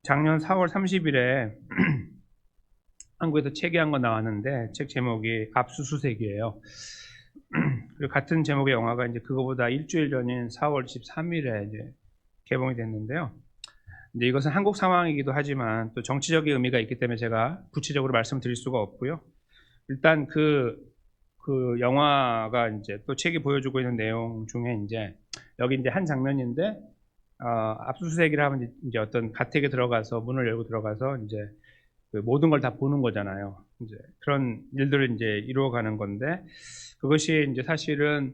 작년 4월 30일에 한국에서 책이 한 권 나왔는데 책 제목이 압수수색이에요. 그리고 같은 제목의 영화가 이제 그거보다 일주일 전인 4월 13일에 이제 개봉이 됐는데요. 이제 이것은 한국 상황이기도 하지만 또 정치적인 의미가 있기 때문에 제가 구체적으로 말씀드릴 수가 없고요. 일단 그 영화가 이제 또 책이 보여주고 있는 내용 중에 이제 여기 이제 한 장면인데 압수수색이라 하면 이제 어떤 가택에 들어가서 문을 열고 들어가서 이제 그 모든 걸 다 보는 거잖아요. 이제 그런 일들을 이제 이루어가는 건데 그것이 이제 사실은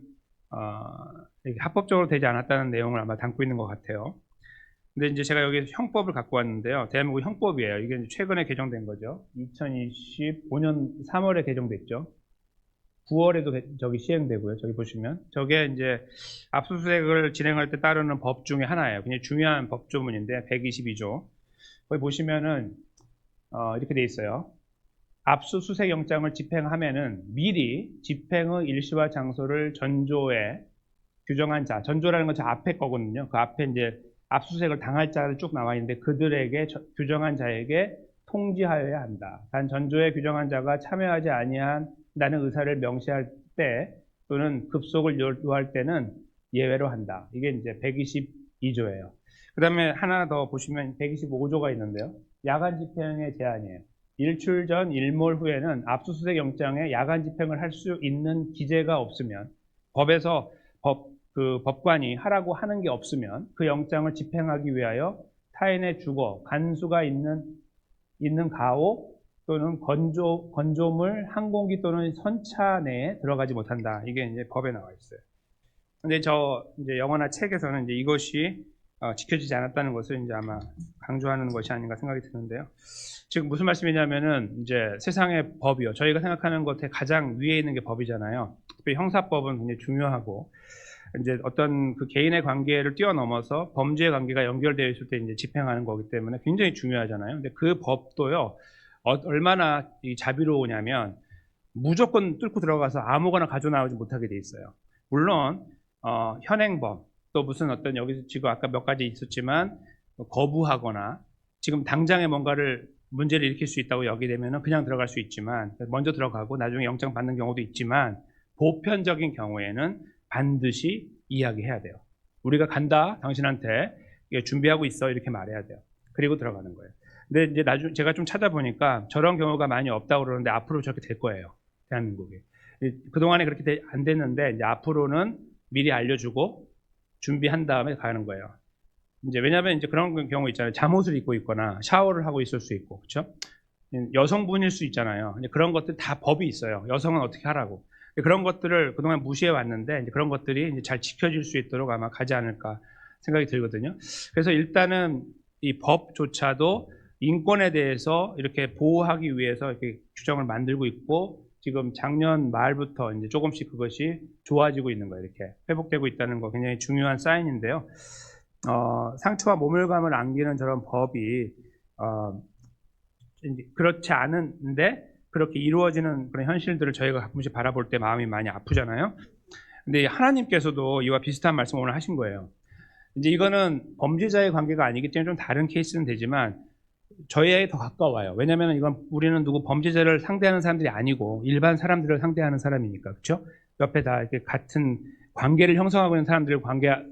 합법적으로 되지 않았다는 내용을 아마 담고 있는 것 같아요. 근데 이제 제가 여기 형법을 갖고 왔는데요. 대한민국 형법이에요. 이게 이제 최근에 개정된 거죠. 2025년 3월에 개정됐죠. 9월에도 저기 시행되고요. 저기 보시면 저게 이제 압수수색을 진행할 때 따르는 법 중에 하나예요. 굉장히 중요한 법조문인데 122조. 거기 보시면은 이렇게 돼 있어요. 압수수색 영장을 집행하면은 미리 집행의 일시와 장소를 전조에 규정한 자, 전조라는 건 저 앞에 거거든요. 그 앞에 이제 압수수색을 당할 자를 쭉 나와 있는데 그들에게 규정한 자에게 통지하여야 한다. 단 전조에 규정한 자가 참여하지 아니한다는 의사를 명시할 때 또는 급속을 요구할 때는 예외로 한다. 이게 이제 122조예요. 그 다음에 하나 더 보시면 125조가 있는데요. 야간 집행의 제한이에요. 일출 전 일몰 후에는 압수수색 영장에 야간 집행을 할 수 있는 기재가 없으면 법에서 법관이 하라고 하는 게 없으면 그 영장을 집행하기 위하여 타인의 주거, 간수가 있는 가옥 또는 건조물, 항공기 또는 선차 내에 들어가지 못한다. 이게 이제 법에 나와 있어요. 근데 이제 영화나 책에서는 이제 이것이 지켜지지 않았다는 것을 이제 아마 강조하는 것이 아닌가 생각이 드는데요. 지금 무슨 말씀이냐면은 이제 세상의 법이요. 저희가 생각하는 것에 가장 위에 있는 게 법이잖아요. 특히 형사법은 굉장히 중요하고 이제 어떤 그 개인의 관계를 뛰어넘어서 범죄의 관계가 연결되어 있을 때 이제 집행하는 거기 때문에 굉장히 중요하잖아요. 근데 그 법도요, 얼마나 자비로우냐면 무조건 뚫고 들어가서 아무거나 가져나오지 못하게 돼 있어요. 물론, 현행법, 또 무슨 어떤 여기서 지금 아까 몇 가지 있었지만 거부하거나 지금 당장에 뭔가를 문제를 일으킬 수 있다고 여기되면 그냥 들어갈 수 있지만 먼저 들어가고 나중에 영장 받는 경우도 있지만 보편적인 경우에는 반드시 이야기해야 돼요. 우리가 간다, 당신한테 준비하고 있어 이렇게 말해야 돼요. 그리고 들어가는 거예요. 근데 이제 나중에 제가 좀 찾아보니까 저런 경우가 많이 없다고 그러는데 앞으로 저렇게 될 거예요. 대한민국에. 그동안에 그렇게 안 됐는데 이제 앞으로는 미리 알려주고 준비한 다음에 가는 거예요. 이제 왜냐하면 이제 그런 경우 있잖아요. 잠옷을 입고 있거나 샤워를 하고 있을 수 있고, 그렇죠? 여성분일 수 있잖아요. 그런 것들 다 법이 있어요. 여성은 어떻게 하라고. 그런 것들을 그동안 무시해 왔는데 이제 그런 것들이 이제 잘 지켜질 수 있도록 아마 가지 않을까 생각이 들거든요. 그래서 일단은 이 법조차도 인권에 대해서 이렇게 보호하기 위해서 이렇게 규정을 만들고 있고 지금 작년 말부터 이제 조금씩 그것이 좋아지고 있는 거예요. 이렇게 회복되고 있다는 거 굉장히 중요한 사인인데요. 상처와 모멸감을 안기는 저런 법이 그렇지 않은데 그렇게 이루어지는 그런 현실들을 저희가 가끔씩 바라볼 때 마음이 많이 아프잖아요. 근데 하나님께서도 이와 비슷한 말씀을 오늘 하신 거예요. 이제 이거는 범죄자의 관계가 아니기 때문에 좀 다른 케이스는 되지만 저희에 더 가까워요. 왜냐하면 이건 우리는 누구 범죄자를 상대하는 사람들이 아니고 일반 사람들을 상대하는 사람이니까, 그렇죠? 옆에 다 이렇게 같은 관계를 형성하고 있는 사람들을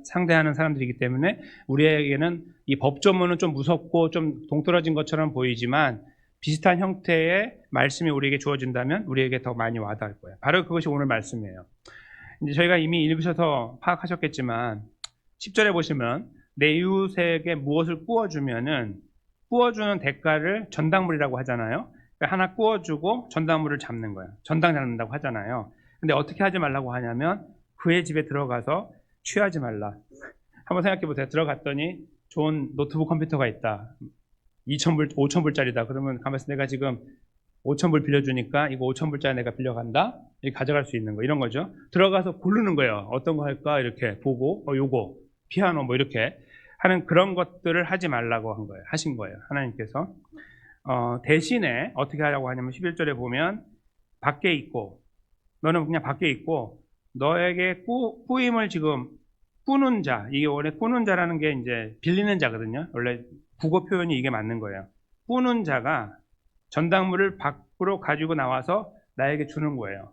상대하는 사람들이기 때문에 우리에게는 이 법조문은 좀 무섭고 좀 동떨어진 것처럼 보이지만 비슷한 형태의 말씀이 우리에게 주어진다면 우리에게 더 많이 와닿을 거예요. 바로 그것이 오늘 말씀이에요. 이제 저희가 이미 읽으셔서 파악하셨겠지만 10절에 보시면 내 이웃에게 무엇을 구워주면은 구워주는 대가를 전당물이라고 하잖아요. 그러니까 하나 구워주고 전당물을 잡는 거예요. 전당 잡는다고 하잖아요. 근데 어떻게 하지 말라고 하냐면 그의 집에 들어가서 취하지 말라. 한번 생각해 보세요. 들어갔더니 좋은 노트북 컴퓨터가 있다. 2,000불, 5,000불짜리다. 그러면 가만있어 내가 지금 5,000불 빌려주니까 이거 5,000불짜리 내가 빌려간다? 이렇게 가져갈 수 있는 거. 이런 거죠. 들어가서 고르는 거예요. 어떤 거 할까? 이렇게 보고, 요거, 피아노 뭐 이렇게 하는 그런 것들을 하지 말라고 하신 거예요. 하나님께서. 대신에 어떻게 하라고 하냐면 11절에 보면 밖에 있고, 너는 그냥 밖에 있고, 너에게 꾸임을 지금 꾸는 자, 이게 원래 꾸는 자라는 게 이제 빌리는 자거든요. 원래 국어 표현이 이게 맞는 거예요. 뿌는 자가 전당물을 밖으로 가지고 나와서 나에게 주는 거예요.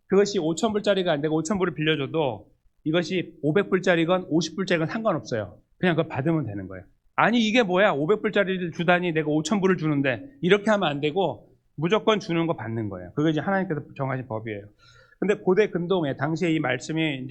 그것이 5,000불짜리가 안 되고 5,000불을 빌려줘도 이것이 500불짜리건 50불짜리건 상관없어요. 그냥 그걸 받으면 되는 거예요. 아니 이게 뭐야, 500불짜리를 주다니 내가 5,000불을 주는데, 이렇게 하면 안 되고 무조건 주는 거 받는 거예요. 그게 이제 하나님께서 정하신 법이에요. 근데 고대 근동에 당시에 이 말씀이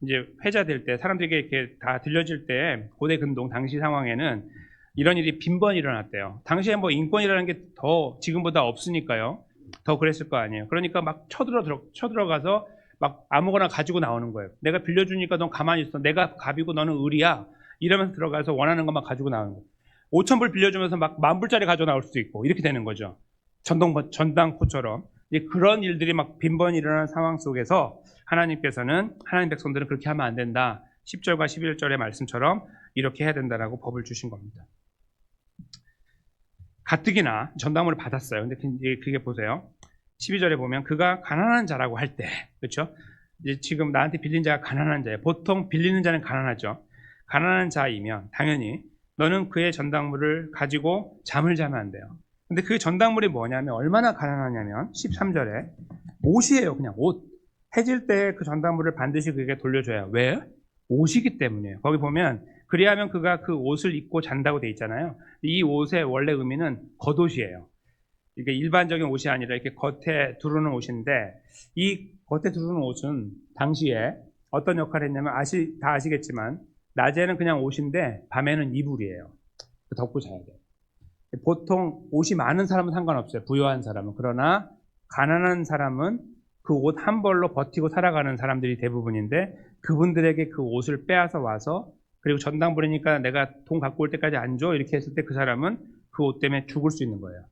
이제 회자될 때, 사람들에게 이렇게 다 들려질 때, 고대 근동 당시 상황에는 이런 일이 빈번히 일어났대요. 당시에 뭐 인권이라는 게 더 지금보다 없으니까요. 더 그랬을 거 아니에요. 그러니까 막 쳐들어가서 막 아무거나 가지고 나오는 거예요. 내가 빌려주니까 넌 가만히 있어. 내가 갑이고 너는 을이야. 이러면서 들어가서 원하는 것만 가지고 나오는 거예요. 5,000불 빌려주면서 막 10,000불짜리 가져 나올 수도 있고 이렇게 되는 거죠. 전당포처럼. 그런 일들이 막 빈번히 일어나는 상황 속에서 하나님께서는 하나님 백성들은 그렇게 하면 안 된다. 10절과 11절의 말씀처럼 이렇게 해야 된다라고 법을 주신 겁니다. 가뜩이나 전당물을 받았어요. 근데 그게 보세요. 12절에 보면 그가 가난한 자라고 할 때, 그렇죠? 이제 지금 나한테 빌린 자가 가난한 자예요. 보통 빌리는 자는 가난하죠. 가난한 자이면 당연히 너는 그의 전당물을 가지고 잠을 자면 안 돼요. 근데 그 전당물이 뭐냐면 얼마나 가난하냐면 13절에 옷이에요. 그냥 옷. 해질 때 그 전당물을 반드시 그에게 돌려줘야. 왜? 옷이기 때문이에요. 거기 보면 그리하면 그가 그 옷을 입고 잔다고 돼 있잖아요. 이 옷의 원래 의미는 겉옷이에요. 이게 일반적인 옷이 아니라 이렇게 겉에 두르는 옷인데, 이 겉에 두르는 옷은 당시에 어떤 역할을 했냐면 다 아시겠지만 낮에는 그냥 옷인데 밤에는 이불이에요. 덮고 자야 돼요. 보통 옷이 많은 사람은 상관없어요. 부유한 사람은. 그러나 가난한 사람은 그 옷 한 벌로 버티고 살아가는 사람들이 대부분인데, 그분들에게 그 옷을 빼앗아 와서, 그리고 전당 부리니까 내가 돈 갖고 올 때까지 안 줘, 이렇게 했을 때 그 사람은 그 옷 때문에 죽을 수 있는 거예요.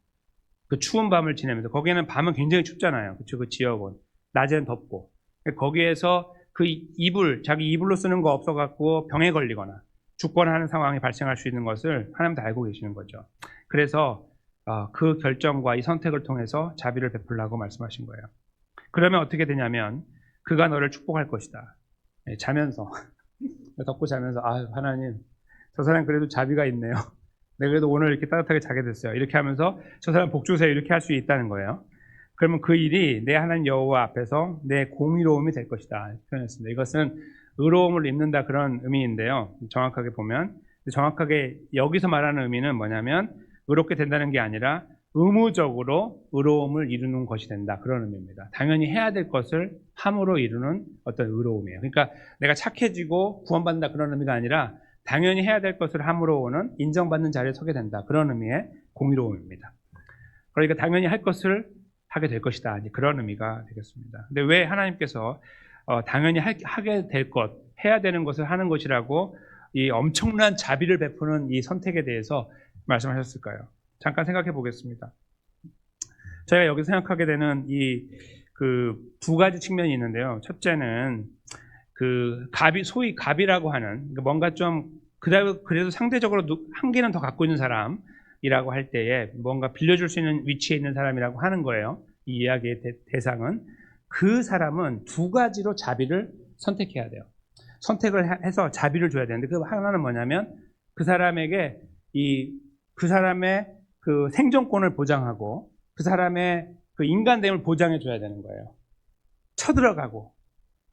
그 추운 밤을 지내면서. 거기에는 밤은 굉장히 춥잖아요. 그렇죠? 그 지역은 낮에는 덥고. 거기에서 그 이불, 자기 이불로 쓰는 거 없어갖고 병에 걸리거나 죽거나 하는 상황이 발생할 수 있는 것을 하나님도 알고 계시는 거죠. 그래서 그 결정과 이 선택을 통해서 자비를 베풀라고 말씀하신 거예요. 그러면 어떻게 되냐면 그가 너를 축복할 것이다. 자면서 덮고 자면서, 하나님, 저 사람 그래도 자비가 있네요. 내가 그래도 오늘 이렇게 따뜻하게 자게 됐어요. 이렇게 하면서 저 사람 복 주세요. 이렇게 할 수 있다는 거예요. 그러면 그 일이 내 하나님 여호와 앞에서 내 공의로움이 될 것이다. 표현했습니다. 이것은 의로움을 입는다, 그런 의미인데요. 정확하게 보면, 정확하게 여기서 말하는 의미는 뭐냐면 의롭게 된다는 게 아니라 의무적으로 의로움을 이루는 것이 된다, 그런 의미입니다. 당연히 해야 될 것을 함으로 이루는 어떤 의로움이에요. 그러니까 내가 착해지고 구원받는다, 그런 의미가 아니라 당연히 해야 될 것을 함으로 오는 인정받는 자리에 서게 된다, 그런 의미의 공의로움입니다. 그러니까 당연히 할 것을 하게 될 것이다, 그런 의미가 되겠습니다. 근데 왜 하나님께서 당연히 하게 될 것, 해야 되는 것을 하는 것이라고 이 엄청난 자비를 베푸는 이 선택에 대해서 말씀하셨을까요? 잠깐 생각해 보겠습니다. 저희가 여기서 생각하게 되는 그 두 가지 측면이 있는데요. 첫째는 그 소위 갑이라고 하는, 뭔가 좀 그래도 상대적으로 한 개는 더 갖고 있는 사람이라고 할 때에 뭔가 빌려줄 수 있는 위치에 있는 사람이라고 하는 거예요. 이 이야기의 대상은. 그 사람은 두 가지로 자비를 선택해야 돼요. 선택을 해서 자비를 줘야 되는데, 그 하나는 뭐냐면 그 사람에게 그 사람의 그 생존권을 보장하고 그 사람의 그 인간됨을 보장해 줘야 되는 거예요. 쳐들어가고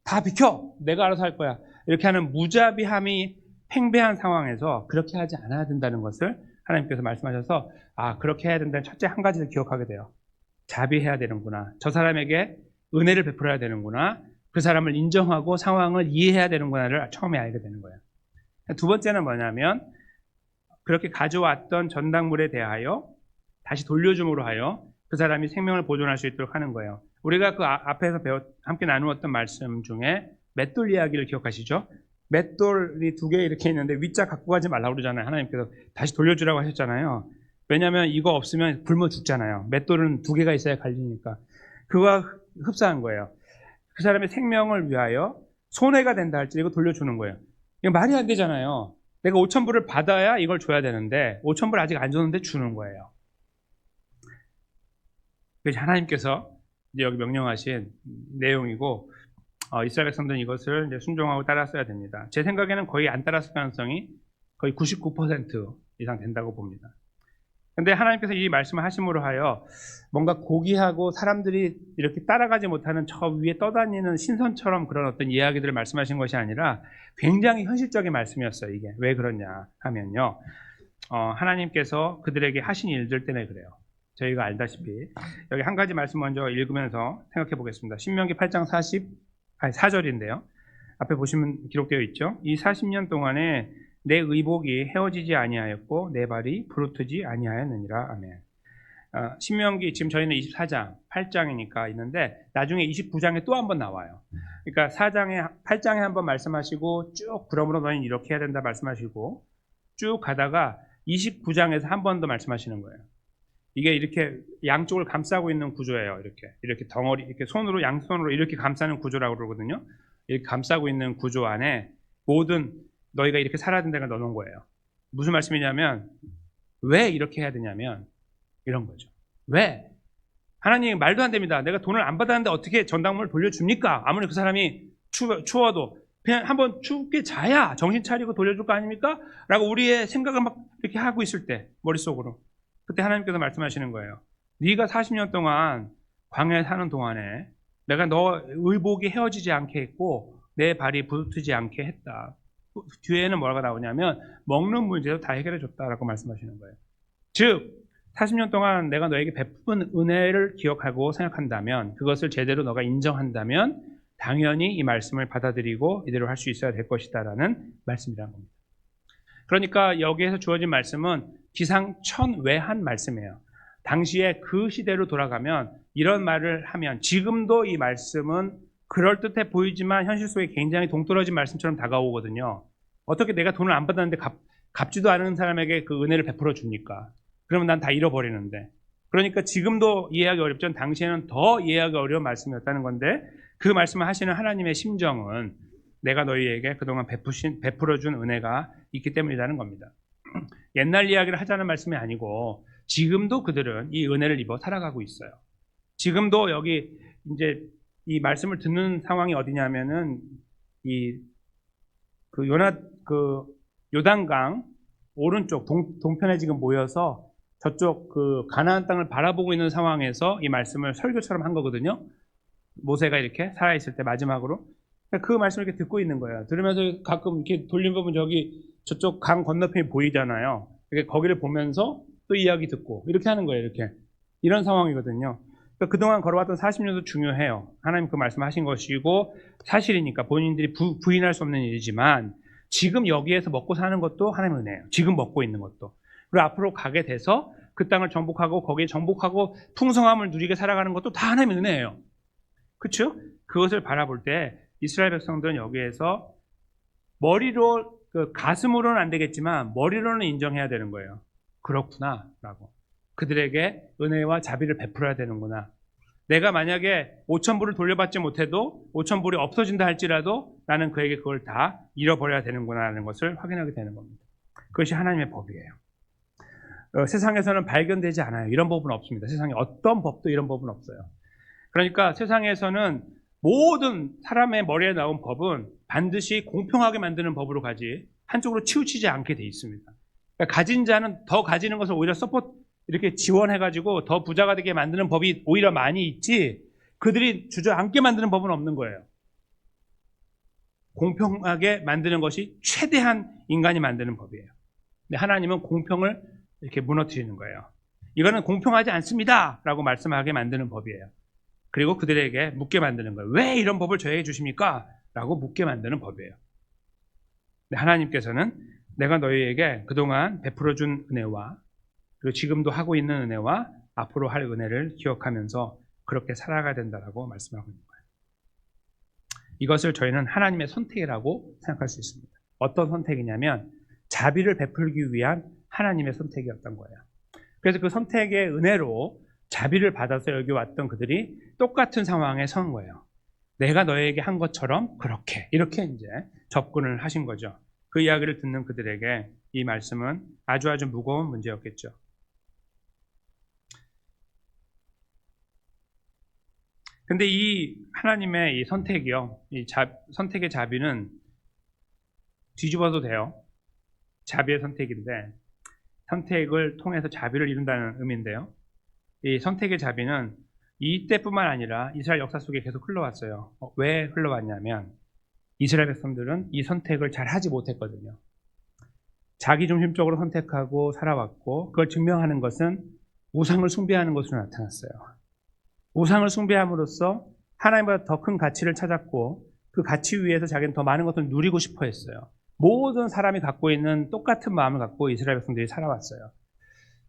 다 비켜, 내가 알아서 할 거야, 이렇게 하는 무자비함이 팽배한 상황에서 그렇게 하지 않아야 된다는 것을 하나님께서 말씀하셔서, 그렇게 해야 된다는 첫째 한 가지를 기억하게 돼요. 자비해야 되는구나, 저 사람에게 은혜를 베풀어야 되는구나, 그 사람을 인정하고 상황을 이해해야 되는구나를 처음에 알게 되는 거예요. 두 번째는 뭐냐면 그렇게 가져왔던 전당물에 대하여 다시 돌려줌으로 하여 그 사람이 생명을 보존할 수 있도록 하는 거예요. 우리가 그 앞에서 함께 나누었던 말씀 중에 맷돌 이야기를 기억하시죠? 맷돌이 두 개 이렇게 있는데 윗자 갖고 가지 말라고 그러잖아요. 하나님께서 다시 돌려주라고 하셨잖아요. 왜냐하면 이거 없으면 굶어 죽잖아요. 맷돌은 두 개가 있어야 갈리니까. 그와 흡사한 거예요. 그 사람의 생명을 위하여 손해가 된다 할지 이거 돌려주는 거예요. 이거 말이 안 되잖아요. 내가 5,000불을 받아야 이걸 줘야 되는데 5,000불 아직 안 줬는데 주는 거예요. 그래서 하나님께서 이제 여기 명령하신 내용이고, 이스라엘 백성들은 이것을 이제 순종하고 따랐어야 됩니다. 제 생각에는 거의 안 따랐을 가능성이 거의 99% 이상 된다고 봅니다. 근데 하나님께서 이 말씀을 하심으로 하여 뭔가 고귀하고 사람들이 이렇게 따라가지 못하는 저 위에 떠다니는 신선처럼 그런 어떤 이야기들을 말씀하신 것이 아니라 굉장히 현실적인 말씀이었어요. 이게 왜 그러냐 하면요, 하나님께서 그들에게 하신 일들 때문에 그래요. 저희가 알다시피 여기 한 가지 말씀 먼저 읽으면서 생각해 보겠습니다. 신명기 8장 4절인데요. 앞에 보시면 기록되어 있죠. 이 40년 동안에 내 의복이 헤어지지 아니하였고 내 발이 부르트지 아니하였느니라. 아멘. 신명기 지금 저희는 24장, 8장이니까 있는데 나중에 29장에 또 한 번 나와요. 그러니까 8장에 한 번 말씀하시고 쭉 그러므로 너희는 이렇게 해야 된다 말씀하시고 쭉 가다가 29장에서 한 번 더 말씀하시는 거예요. 이게 이렇게 양쪽을 감싸고 있는 구조예요. 이렇게 덩어리, 이렇게 손으로 양손으로 이렇게 감싸는 구조라고 그러거든요. 이렇게 감싸고 있는 구조 안에 모든 너희가 이렇게 살아야 된다는 걸 넣어놓은 거예요. 무슨 말씀이냐면 왜 이렇게 해야 되냐면 이런 거죠. 왜? 하나님 말도 안 됩니다. 내가 돈을 안 받았는데 어떻게 전당물을 돌려줍니까? 아무리 그 사람이 추워도 그냥 한번 춥게 자야 정신 차리고 돌려줄 거 아닙니까? 라고 우리의 생각을 막 이렇게 하고 있을 때 머릿속으로 그때 하나님께서 말씀하시는 거예요. 네가 40년 동안 광야에 사는 동안에 내가 너 의복이 헤어지지 않게 했고 내 발이 부르트지 않게 했다. 뒤에는 뭐가 나오냐면 먹는 문제도 다 해결해 줬다라고 말씀하시는 거예요. 즉 40년 동안 내가 너에게 베푼 은혜를 기억하고 생각한다면, 그것을 제대로 너가 인정한다면 당연히 이 말씀을 받아들이고 이대로 할 수 있어야 될 것이다라는 말씀이라는 겁니다. 그러니까 여기에서 주어진 말씀은 기상천외한 말씀이에요. 당시에 그 시대로 돌아가면 이런 말을 하면 지금도 이 말씀은 그럴듯해 보이지만 현실 속에 굉장히 동떨어진 말씀처럼 다가오거든요. 어떻게 내가 돈을 안 받았는데 갚지도 않은 사람에게 그 은혜를 베풀어 줍니까? 그러면 난 다 잃어버리는데. 그러니까 지금도 이해하기 어렵지만 당시에는 더 이해하기 어려운 말씀이었다는 건데, 그 말씀을 하시는 하나님의 심정은 내가 너희에게 그동안 베풀어 준 은혜가 있기 때문이라는 겁니다. 옛날 이야기를 하자는 말씀이 아니고 지금도 그들은 이 은혜를 입어 살아가고 있어요. 지금도 여기 이제 이 말씀을 듣는 상황이 어디냐면은 요단강 오른쪽 동편에 지금 모여서 저쪽 그 가나안 땅을 바라보고 있는 상황에서 이 말씀을 설교처럼 한 거거든요. 모세가 이렇게 살아있을 때 마지막으로 그 말씀을 이렇게 듣고 있는 거예요. 들으면서 가끔 이렇게 돌린 부분 저쪽 강 건너편이 보이잖아요. 거기를 보면서 또 이야기 듣고 이렇게 하는 거예요. 이런 상황이거든요. 그러니까 그동안 걸어왔던 40년도 중요해요. 하나님 그 말씀하신 것이고 사실이니까 본인들이 부인할 수 없는 일이지만 지금 여기에서 먹고 사는 것도 하나님의 은혜예요. 지금 먹고 있는 것도. 그리고 앞으로 가게 돼서 그 땅을 정복하고 거기에 정복하고 풍성함을 누리게 살아가는 것도 다 하나님의 은혜예요. 그렇죠? 그것을 바라볼 때 이스라엘 백성들은 여기에서 머리로 가슴으로는 안 되겠지만 머리로는 인정해야 되는 거예요. 그렇구나 라고. 그들에게 은혜와 자비를 베풀어야 되는구나. 내가 만약에 5,000불을 돌려받지 못해도 5,000불이 없어진다 할지라도 나는 그에게 그걸 다 잃어버려야 되는구나 라는 것을 확인하게 되는 겁니다. 그것이 하나님의 법이에요. 세상에서는 발견되지 않아요. 이런 법은 없습니다. 세상에 어떤 법도 이런 법은 없어요. 그러니까 세상에서는 모든 사람의 머리에 나온 법은 반드시 공평하게 만드는 법으로 가지 한쪽으로 치우치지 않게 돼 있습니다. 그러니까 가진 자는 더 가지는 것을 오히려 이렇게 지원해가지고 더 부자가 되게 만드는 법이 오히려 많이 있지 그들이 주저앉게 만드는 법은 없는 거예요. 공평하게 만드는 것이 최대한 인간이 만드는 법이에요. 근데 하나님은 공평을 이렇게 무너뜨리는 거예요. 이거는 공평하지 않습니다 라고 말씀하게 만드는 법이에요. 그리고 그들에게 묻게 만드는 거예요. 왜 이런 법을 저에게 주십니까? 라고 묻게 만드는 법이에요. 근데 하나님께서는 내가 너희에게 그동안 베풀어준 은혜와 그리고 지금도 하고 있는 은혜와 앞으로 할 은혜를 기억하면서 그렇게 살아가야 된다라고 말씀하고 있는 거예요. 이것을 저희는 하나님의 선택이라고 생각할 수 있습니다. 어떤 선택이냐면 자비를 베풀기 위한 하나님의 선택이었던 거예요. 그래서 그 선택의 은혜로 자비를 받아서 여기 왔던 그들이 똑같은 상황에 선 거예요. 내가 너에게 한 것처럼 이렇게 이제 접근을 하신 거죠. 그 이야기를 듣는 그들에게 이 말씀은 아주 무거운 문제였겠죠. 근데 이 하나님의 이 선택이요, 선택의 자비는 뒤집어도 돼요. 자비의 선택인데 선택을 통해서 자비를 이룬다는 의미인데요. 이 선택의 자비는 이때뿐만 아니라 이스라엘 역사 속에 계속 흘러왔어요. 왜 흘러왔냐면 이스라엘 백성들은 이 선택을 잘 하지 못했거든요. 자기중심적으로 선택하고 살아왔고, 그걸 증명하는 것은 우상을 숭배하는 것으로 나타났어요. 우상을 숭배함으로써 하나님보다 더 큰 가치를 찾았고, 그 가치 위에서 자기는 더 많은 것을 누리고 싶어 했어요. 모든 사람이 갖고 있는 똑같은 마음을 갖고 이스라엘 백성들이 살아왔어요.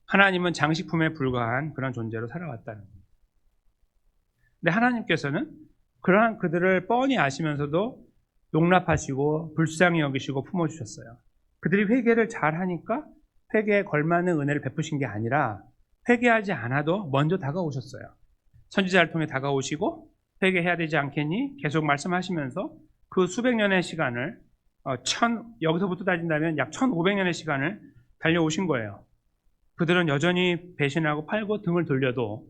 하나님은 장식품에 불과한 그런 존재로 살아왔다는 겁니다. 근데 하나님께서는 그러한 그들을 뻔히 아시면서도 용납하시고 불쌍히 여기시고 품어주셨어요. 그들이 회개를 잘하니까 회개에 걸맞는 은혜를 베푸신 게 아니라 회개하지 않아도 먼저 다가오셨어요. 선지자를 통해 다가오시고 회개해야 되지 않겠니? 계속 말씀하시면서 그 수백 년의 시간을 여기서부터 따진다면 약 1500년의 시간을 달려오신 거예요. 그들은 여전히 배신하고 팔고 등을 돌려도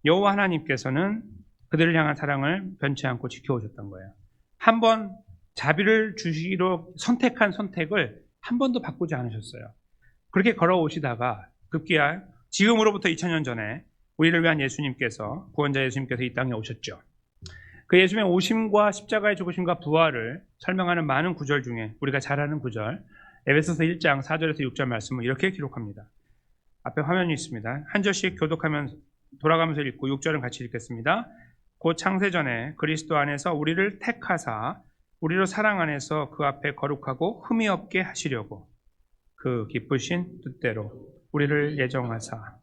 여호와 하나님께서는 그들을 향한 사랑을 변치 않고 지켜오셨던 거예요. 한번 자비를 주시기로 선택한 선택을 한 번도 바꾸지 않으셨어요. 그렇게 걸어오시다가 급기야 지금으로부터 2000년 전에 우리를 위한 예수님께서, 구원자 예수님께서 이 땅에 오셨죠. 그 예수님의 오심과 십자가의 죽으심과 부활을 설명하는 많은 구절 중에 우리가 잘 아는 구절, 에베소서 1장 4절에서 6절 말씀을 이렇게 기록합니다. 앞에 화면이 있습니다. 한 절씩 교독하면서 돌아가면서 읽고 6절은 같이 읽겠습니다. 곧 창세전에 그리스도 안에서 우리를 택하사 우리로 사랑 안에서 그 앞에 거룩하고 흠이 없게 하시려고 그 기쁘신 뜻대로 우리를 예정하사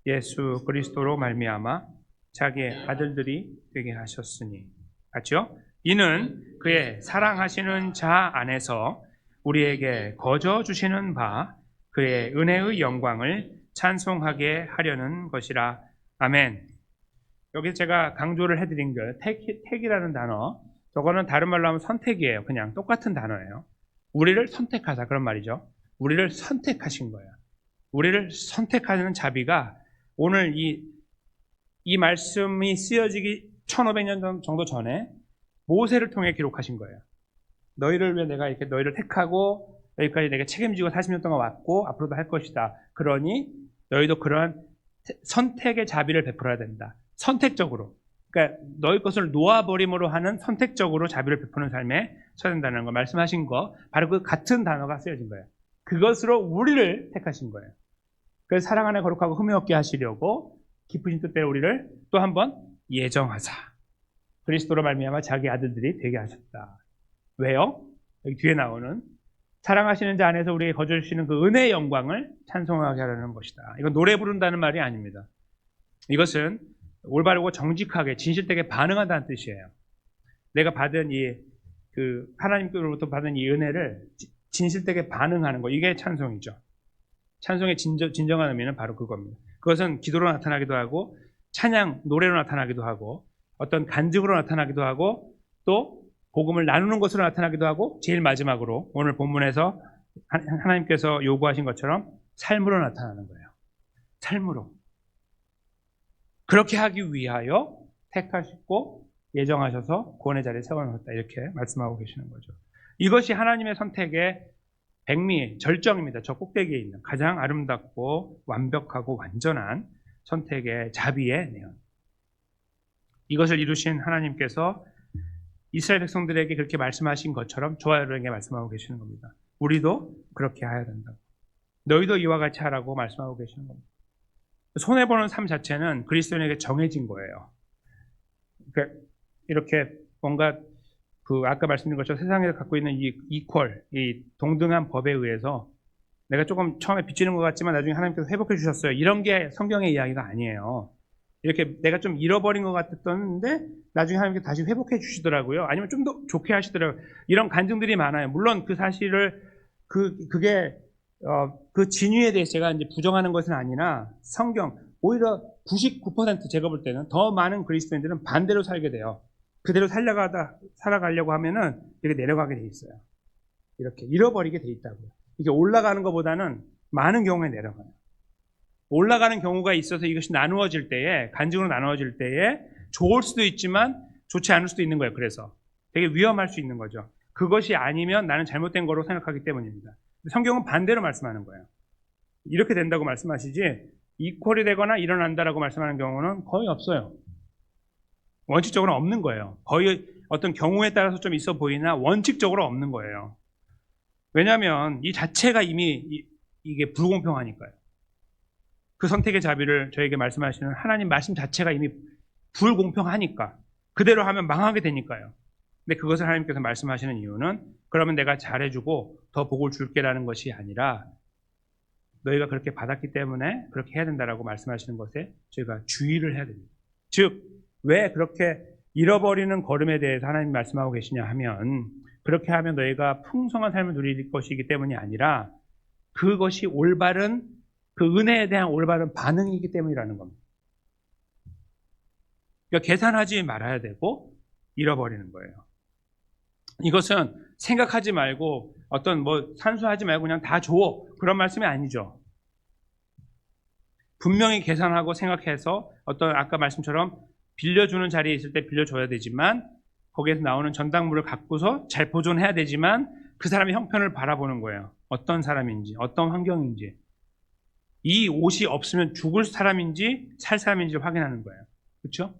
예수 그리스도로 말미암아 자기의 아들들이 되게 하셨으니, 맞죠? 이는 그의 사랑하시는 자 안에서 우리에게 거저 주시는 바 그의 은혜의 영광을 찬송하게 하려는 것이라. 아멘. 여기 제가 강조를 해드린 것, 택이라는 단어, 저거는 다른 말로 하면 선택이에요. 그냥 똑같은 단어예요. 우리를 선택하사, 그런 말이죠. 우리를 선택하신 거예요. 우리를 선택하는 자비가 오늘 이 말씀이 쓰여지기 1500년 정도 전에 모세를 통해 기록하신 거예요. 너희를 위해 내가 이렇게 너희를 택하고 여기까지 내가 책임지고 40년 동안 왔고 앞으로도 할 것이다. 그러니 너희도 그러한 선택의 자비를 베풀어야 된다. 선택적으로. 그러니까 너희 것을 놓아버림으로 하는 선택적으로 자비를 베푸는 삶에 서야 된다는 거 말씀하신 거, 바로 그 같은 단어가 쓰여진 거예요. 그것으로 우리를 택하신 거예요. 그래서 사랑 안에 거룩하고 흠이 없게 하시려고 기쁘신 뜻대로 우리를 또 한번 예정하사 그리스도로 말미암아 자기 아들들이 되게 하셨다. 왜요? 여기 뒤에 나오는 사랑하시는 자 안에서 우리에게 거저 주시는 그 은혜의 영광을 찬송하게 하려는 것이다. 이건 노래 부른다는 말이 아닙니다. 이것은 올바르고 정직하게 진실되게 반응한다는 뜻이에요. 내가 받은 하나님께로부터 받은 이 은혜를 진실되게 반응하는 거, 이게 찬송이죠. 찬송의 진정한 의미는 바로 그겁니다. 그것은 기도로 나타나기도 하고 찬양, 노래로 나타나기도 하고 어떤 간증으로 나타나기도 하고 또 복음을 나누는 것으로 나타나기도 하고 제일 마지막으로 오늘 본문에서 하나님께서 요구하신 것처럼 삶으로 나타나는 거예요. 삶으로. 그렇게 하기 위하여 택하시고 예정하셔서 구원의 자리에 세워놓았다. 이렇게 말씀하고 계시는 거죠. 이것이 하나님의 선택의 백미, 절정입니다. 저 꼭대기에 있는 가장 아름답고 완벽하고 완전한 선택의 자비의 내용. 이것을 이루신 하나님께서 이스라엘 백성들에게 그렇게 말씀하신 것처럼 저와 여러분에게 말씀하고 계시는 겁니다. 우리도 그렇게 해야 된다고. 너희도 이와 같이 하라고 말씀하고 계시는 겁니다. 손해보는 삶 자체는 그리스도인에게 정해진 거예요. 그러니까 이렇게 뭔가 아까 말씀드린 것처럼 세상에서 갖고 있는 이 동등한 법에 의해서 내가 조금 처음에 빚지는 것 같지만 나중에 하나님께서 회복해 주셨어요. 이런 게 성경의 이야기가 아니에요. 이렇게 내가 좀 잃어버린 것 같았는데 나중에 하나님께서 다시 회복해 주시더라고요. 아니면 좀 더 좋게 하시더라고요. 이런 간증들이 많아요. 물론 그 사실을 그게 그 진위에 대해서 제가 이제 부정하는 것은 아니라 성경 오히려 99% 제가 볼 때는 더 많은 그리스도인들은 반대로 살게 돼요. 그대로 살아가려고 하면은 이렇게 내려가게 돼 있어요. 이렇게 잃어버리게 돼 있다고요. 이게 올라가는 것보다는 많은 경우에 내려가요. 올라가는 경우가 있어서 이것이 나누어질 때에, 간증으로 나누어질 때에 좋을 수도 있지만 좋지 않을 수도 있는 거예요. 그래서 되게 위험할 수 있는 거죠. 그것이 아니면 나는 잘못된 거로 생각하기 때문입니다. 성경은 반대로 말씀하는 거예요. 이렇게 된다고 말씀하시지 이퀄이 되거나 일어난다라고 말씀하는 경우는 거의 없어요. 원칙적으로 없는 거예요. 거의 어떤 경우에 따라서 좀 있어 보이나 원칙적으로 없는 거예요. 왜냐하면 이 자체가 이미 이게 불공평하니까요. 그 선택의 자비를 저에게 말씀하시는 하나님 말씀 자체가 이미 불공평하니까 그대로 하면 망하게 되니까요. 근데 그것을 하나님께서 말씀하시는 이유는 그러면 내가 잘해주고 더 복을 줄게라는 것이 아니라 너희가 그렇게 받았기 때문에 그렇게 해야 된다라고 말씀하시는 것에 저희가 주의를 해야 됩니다. 즉, 왜 그렇게 잃어버리는 걸음에 대해서 하나님 말씀하고 계시냐 하면 그렇게 하면 너희가 풍성한 삶을 누릴 것이기 때문이 아니라 그것이 올바른 그 은혜에 대한 올바른 반응이기 때문이라는 겁니다. 그러니까 계산하지 말아야 되고 잃어버리는 거예요. 이것은 생각하지 말고 어떤 산수하지 말고 그냥 다 줘. 그런 말씀이 아니죠. 분명히 계산하고 생각해서 어떤 아까 말씀처럼 빌려주는 자리에 있을 때 빌려줘야 되지만 거기에서 나오는 전당물을 갖고서 잘 보존해야 되지만 그 사람의 형편을 바라보는 거예요. 어떤 사람인지, 어떤 환경인지. 이 옷이 없으면 죽을 사람인지 살 사람인지를 확인하는 거예요. 그렇죠?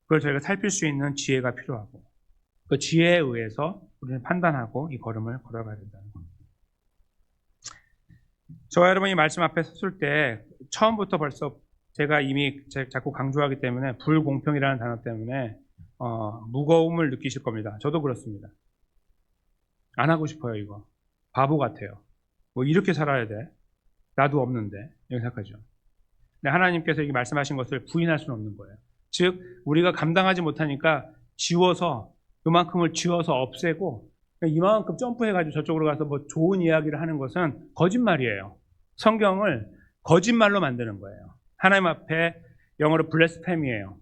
그걸 저희가 살필 수 있는 지혜가 필요하고 그 지혜에 의해서 우리는 판단하고 이 걸음을 걸어가야 된다는 겁니다. 저와 여러분이 말씀 앞에 섰을 때 처음부터 벌써 제가 이미 자꾸 강조하기 때문에 불공평이라는 단어 때문에 무거움을 느끼실 겁니다. 저도 그렇습니다. 안 하고 싶어요. 이거 바보 같아요. 뭐 이렇게 살아야 돼? 나도 없는데 이렇게 생각하죠. 근데 하나님께서 이렇게 말씀하신 것을 부인할 수는 없는 거예요. 즉 우리가 감당하지 못하니까 지워서 그만큼을 지워서 없애고 이만큼 점프해가지고 저쪽으로 가서 뭐 좋은 이야기를 하는 것은 거짓말이에요. 성경을 거짓말로 만드는 거예요. 하나님 앞에 영어로 블레스팸이에요.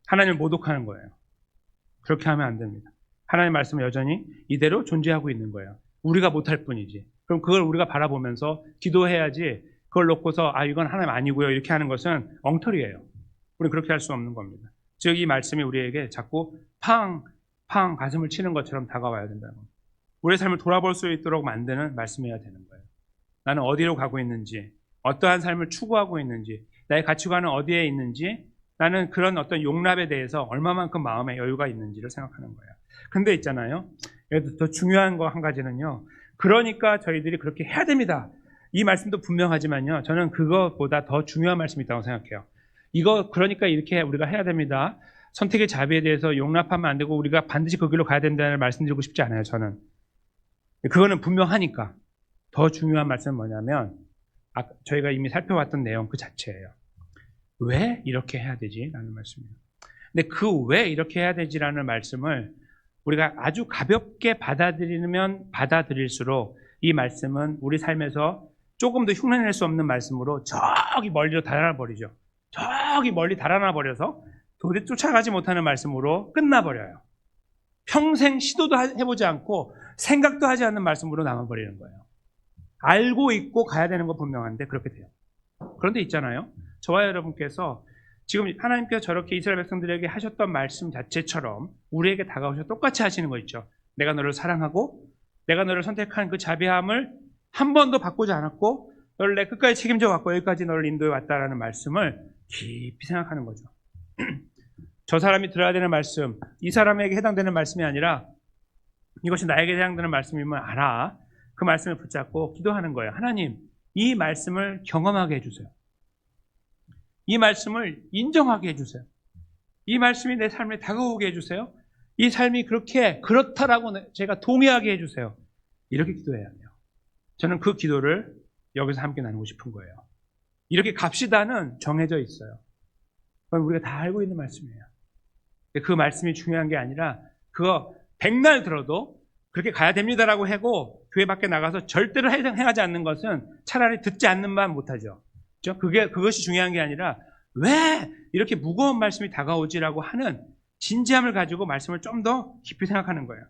하나님을 모독하는 거예요. 그렇게 하면 안 됩니다. 하나님의 말씀은 여전히 이대로 존재하고 있는 거예요. 우리가 못할 뿐이지. 그럼 그걸 우리가 바라보면서 기도해야지 그걸 놓고서 이건 하나님 아니고요 이렇게 하는 것은 엉터리예요. 우리는 그렇게 할 수 없는 겁니다. 즉 이 말씀이 우리에게 자꾸 팡 가슴을 치는 것처럼 다가와야 된다는 겁니다. 우리의 삶을 돌아볼 수 있도록 만드는 말씀이어야 되는 거예요. 나는 어디로 가고 있는지, 어떠한 삶을 추구하고 있는지, 나의 가치관은 어디에 있는지, 나는 그런 어떤 용납에 대해서 얼마만큼 마음의 여유가 있는지를 생각하는 거예요. 근데 있잖아요. 더 중요한 거 한 가지는요. 그러니까 저희들이 그렇게 해야 됩니다. 이 말씀도 분명하지만요. 저는 그것보다 더 중요한 말씀이 있다고 생각해요. 그러니까 이렇게 우리가 해야 됩니다. 선택의 자비에 대해서 용납하면 안 되고 우리가 반드시 그 길로 가야 된다는 말씀드리고 싶지 않아요. 저는. 그거는 분명하니까. 더 중요한 말씀은 뭐냐면 저희가 이미 살펴봤던 내용 그 자체예요. 왜 이렇게 해야 되지? 라는 말씀이에요. 근데 그 왜 이렇게 해야 되지라는 말씀을 우리가 아주 가볍게 받아들이면 받아들일수록 이 말씀은 우리 삶에서 조금 더 흉내낼 수 없는 말씀으로 저기 멀리로 달아나 버리죠. 저기 멀리 달아나 버려서 도저히 쫓아가지 못하는 말씀으로 끝나버려요. 평생 시도도 해보지 않고 생각도 하지 않는 말씀으로 남아버리는 거예요. 알고 있고 가야 되는 건 분명한데 그렇게 돼요. 그런데 있잖아요. 저와 여러분께서 지금 하나님께서 저렇게 이스라엘 백성들에게 하셨던 말씀 자체처럼 우리에게 다가오셔서 똑같이 하시는 거 있죠. 내가 너를 사랑하고 내가 너를 선택한 그 자비함을 한 번도 바꾸지 않았고 너를 내 끝까지 책임져 갖고 여기까지 너를 인도해 왔다라는 말씀을 깊이 생각하는 거죠. 저 사람이 들어야 되는 말씀, 이 사람에게 해당되는 말씀이 아니라 이것이 나에게 해당되는 말씀이면 알아. 그 말씀을 붙잡고 기도하는 거예요. 하나님, 이 말씀을 경험하게 해주세요. 이 말씀을 인정하게 해주세요. 이 말씀이 내 삶에 다가오게 해주세요. 이 삶이 그렇다라고 제가 동의하게 해주세요. 이렇게 기도해야 해요. 저는 그 기도를 여기서 함께 나누고 싶은 거예요. 이렇게 갑시다는 정해져 있어요. 그건 우리가 다 알고 있는 말씀이에요. 그 말씀이 중요한 게 아니라 그거 백날 들어도 그렇게 가야 됩니다라고 하고 교회 밖에 나가서 절대로 행하지 않는 것은 차라리 듣지 않는 만 못하죠. 그렇죠? 그것이 중요한 게 아니라 왜 이렇게 무거운 말씀이 다가오지라고 하는 진지함을 가지고 말씀을 좀 더 깊이 생각하는 거예요.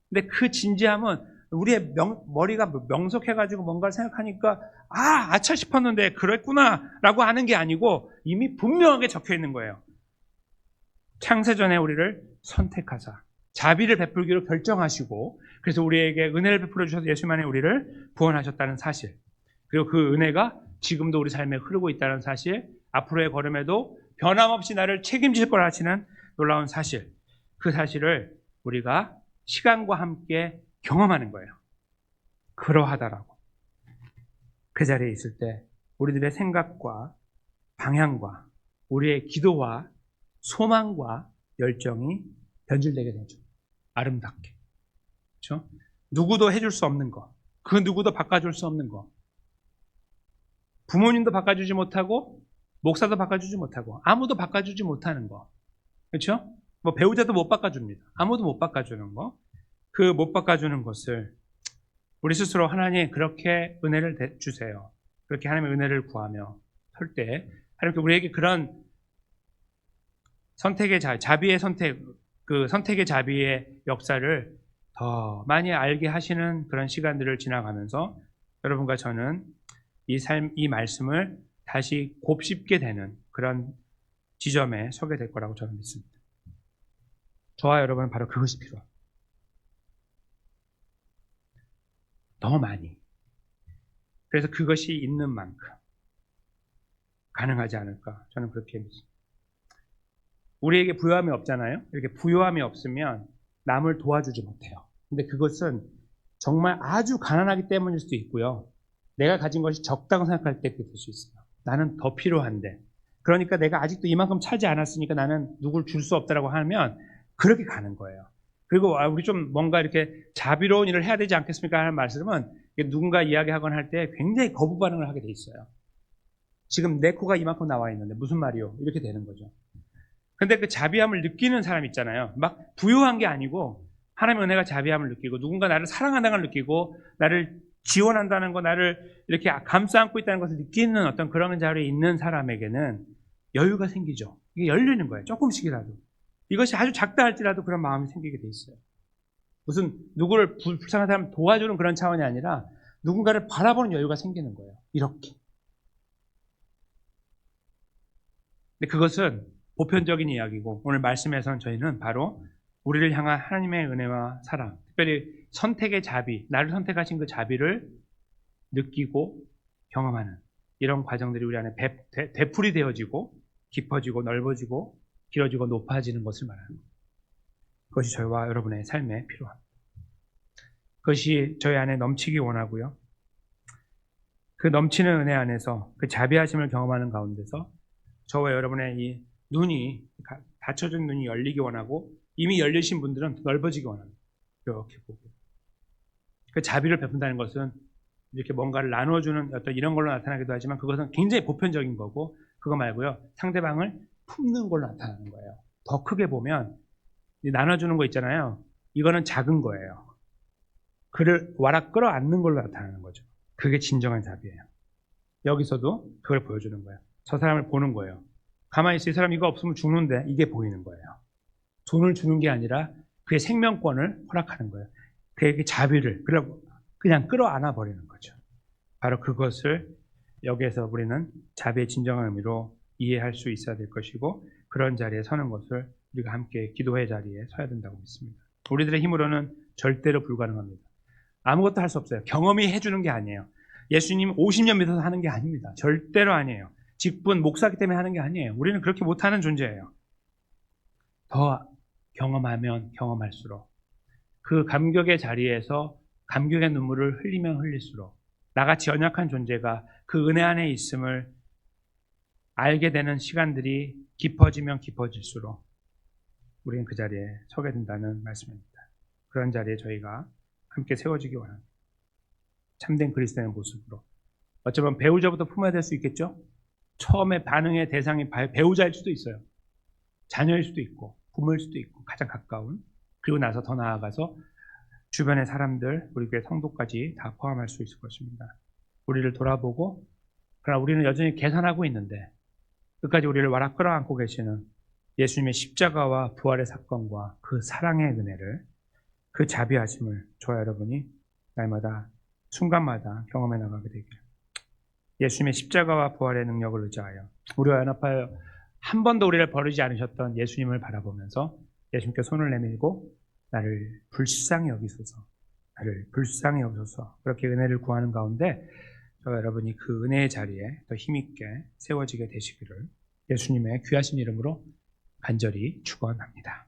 근데 그 진지함은 우리의 머리가 명석해가지고 뭔가를 생각하니까 아차 싶었는데 그랬구나라고 하는 게 아니고 이미 분명하게 적혀 있는 거예요. 창세전에 우리를 선택하사 자비를 베풀기로 결정하시고 그래서 우리에게 은혜를 베풀어 주셔서 예수님 안에 우리를 구원하셨다는 사실. 그리고 그 은혜가 지금도 우리 삶에 흐르고 있다는 사실, 앞으로의 걸음에도 변함없이 나를 책임질 걸 하시는 놀라운 사실, 그 사실을 우리가 시간과 함께 경험하는 거예요. 그러하다라고. 그 자리에 있을 때 우리들의 생각과 방향과 우리의 기도와 소망과 열정이 변질되게 되죠. 아름답게. 그렇죠? 누구도 해줄 수 없는 거, 그 누구도 바꿔줄 수 없는 거, 부모님도 바꿔주지 못하고 목사도 바꿔주지 못하고 아무도 바꿔주지 못하는 거, 그렇죠? 뭐 배우자도 못 바꿔줍니다. 아무도 못 바꿔주는 거, 그 못 바꿔주는 것을 우리 스스로 하나님 그렇게 은혜를 주세요. 그렇게 하나님의 은혜를 구하며 설 때 하나님께 우리에게 그런 선택의 자비의 선택, 그 선택의 자비의 역사를 더 많이 알게 하시는 그런 시간들을 지나가면서 여러분과 저는 이 말씀을 다시 곱씹게 되는 그런 지점에 서게 될 거라고 저는 믿습니다. 저와 여러분은 바로 그것이 필요합니다. 더 많이. 그래서 그것이 있는 만큼 가능하지 않을까 저는 그렇게 믿습니다. 우리에게 부요함이 없잖아요. 이렇게 부요함이 없으면 남을 도와주지 못해요. 근데 그것은 정말 아주 가난하기 때문일 수도 있고요. 내가 가진 것이 적다고 생각할 때 그게 될 수 있어요. 나는 더 필요한데. 그러니까 내가 아직도 이만큼 차지 않았으니까 나는 누굴 줄 수 없다라고 하면 그렇게 가는 거예요. 그리고 우리 좀 뭔가 이렇게 자비로운 일을 해야 되지 않겠습니까? 하는 말씀은 누군가 이야기하거나 할 때 굉장히 거부 반응을 하게 돼 있어요. 지금 내 코가 이만큼 나와 있는데 무슨 말이요? 이렇게 되는 거죠. 근데 그 자비함을 느끼는 사람 있잖아요. 막 부요한 게 아니고 하나님의 은혜가 자비함을 느끼고 누군가 나를 사랑한다는 걸 느끼고 나를 지원한다는 거, 나를 이렇게 감싸 안고 있다는 것을 느끼는 어떤 그런 자리에 있는 사람에게는 여유가 생기죠. 이게 열리는 거예요. 조금씩이라도. 이것이 아주 작다 할지라도 그런 마음이 생기게 돼 있어요. 무슨 누구를 불쌍한 사람 도와주는 그런 차원이 아니라 누군가를 바라보는 여유가 생기는 거예요. 이렇게. 근데 그것은 보편적인 이야기고 오늘 말씀에서는 저희는 바로 우리를 향한 하나님의 은혜와 사랑, 특별히 선택의 자비, 나를 선택하신 그 자비를 느끼고 경험하는 이런 과정들이 우리 안에 되풀이 되어지고 깊어지고 넓어지고 길어지고 높아지는 것을 말하는 거예요. 그것이 저희와 여러분의 삶에 필요합니다. 그것이 저희 안에 넘치기 원하고요. 그 넘치는 은혜 안에서 그 자비하심을 경험하는 가운데서 저와 여러분의 이 눈이, 닫혀진 눈이 열리기 원하고 이미 열리신 분들은 넓어지기 원합니다. 이렇게 보고. 그 자비를 베푼다는 것은 이렇게 뭔가를 나눠주는 어떤 이런 걸로 나타나기도 하지만 그것은 굉장히 보편적인 거고 그거 말고요. 상대방을 품는 걸로 나타나는 거예요. 더 크게 보면 나눠주는 거 있잖아요. 이거는 작은 거예요. 그를 와락 끌어안는 걸로 나타나는 거죠. 그게 진정한 자비예요. 여기서도 그걸 보여주는 거예요. 저 사람을 보는 거예요. 가만히 있어. 이 사람 이거 없으면 죽는데 이게 보이는 거예요. 돈을 주는 게 아니라 그의 생명권을 허락하는 거예요. 그에게 자비를 그냥 끌어안아 버리는 거죠. 바로 그것을 여기에서 우리는 자비의 진정한 의미로 이해할 수 있어야 될 것이고 그런 자리에 서는 것을 우리가 함께 기도의 자리에 서야 된다고 믿습니다. 우리들의 힘으로는 절대로 불가능합니다. 아무것도 할 수 없어요. 경험이 해주는 게 아니에요. 예수님 50년 믿어서 하는 게 아닙니다. 절대로 아니에요. 직분, 목사기 때문에 하는 게 아니에요. 우리는 그렇게 못하는 존재예요. 더 경험하면 경험할수록 그 감격의 자리에서 감격의 눈물을 흘리면 흘릴수록 나같이 연약한 존재가 그 은혜 안에 있음을 알게 되는 시간들이 깊어지면 깊어질수록 우리는 그 자리에 서게 된다는 말씀입니다. 그런 자리에 저희가 함께 세워지기 원합니다. 참된 그리스도의 모습으로. 어쩌면 배우자부터 품어야 될 수 있겠죠? 처음에 반응의 대상이 배우자일 수도 있어요. 자녀일 수도 있고 부모일 수도 있고 가장 가까운. 그리고 나서 더 나아가서 주변의 사람들, 우리 교회 성도까지 다 포함할 수 있을 것입니다. 우리를 돌아보고 그러나 우리는 여전히 계산하고 있는데 끝까지 우리를 와락 끌어안고 계시는 예수님의 십자가와 부활의 사건과 그 사랑의 은혜를 그 자비하심을 저와 여러분이 날마다 순간마다 경험해 나가게 되기를 예수님의 십자가와 부활의 능력을 의지하여 우리와 연합하여 한 번도 우리를 버리지 않으셨던 예수님을 바라보면서 예수님께 손을 내밀고 나를 불쌍히 여기소서, 나를 불쌍히 여기소서 그렇게 은혜를 구하는 가운데 저와 여러분이 그 은혜의 자리에 더 힘있게 세워지게 되시기를 예수님의 귀하신 이름으로 간절히 축원합니다.